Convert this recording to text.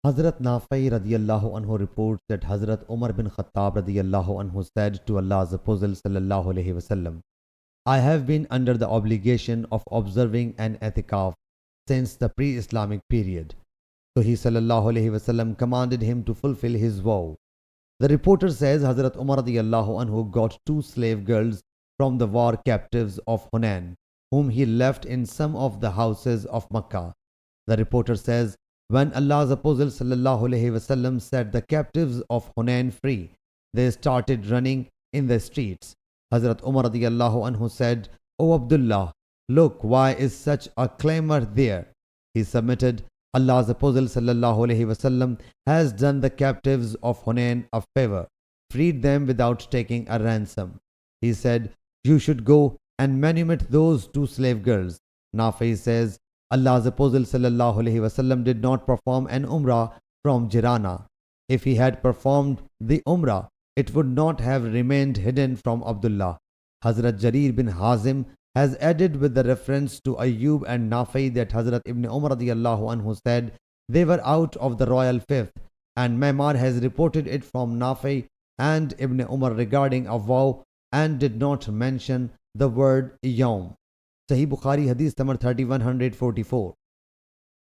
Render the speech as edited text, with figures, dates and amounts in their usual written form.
Hazrat Nafi radiyallahu anhu reports that Hazrat Umar bin Khattab radiyallahu anhu said to Allah's Apostle sallallahu alayhi wasallam, I have been under the obligation of observing an i'tikaf since the pre-Islamic period. So he sallallahu alayhi wasallam commanded him to fulfill his vow. The reporter says Hazrat Umar radiyallahu anhu got two slave girls from the war captives of Hunain, whom he left in some of the houses of Makkah. The reporter says, when Allah's Apostle sallallahu alayhi wasallam set the captives of Hunain free, they started running in the streets. Hazrat Umar radiyallahu anhu said, O Abdullah, look, why is such a clamor there? He submitted, Allah's Apostle sallallahu alayhi wasallam has done the captives of Hunain a favor, freed them without taking a ransom. He said, you should go and manumit those two slave girls. Nafi says, Allah's Apostle sallallahu alayhi wasallam did not perform an umrah from Jirana. If he had performed the umrah, it would not have remained hidden from Abdullah. Hazrat Jarir bin Hazim has added with the reference to Ayyub and Nafi that Hazrat Ibn Umar radiyallahu anhu said they were out of the royal fifth, and Maimar has reported it from Nafi and Ibn Umar regarding a vow and did not mention the word Yawm. Sahih Bukhari Hadith number 3144.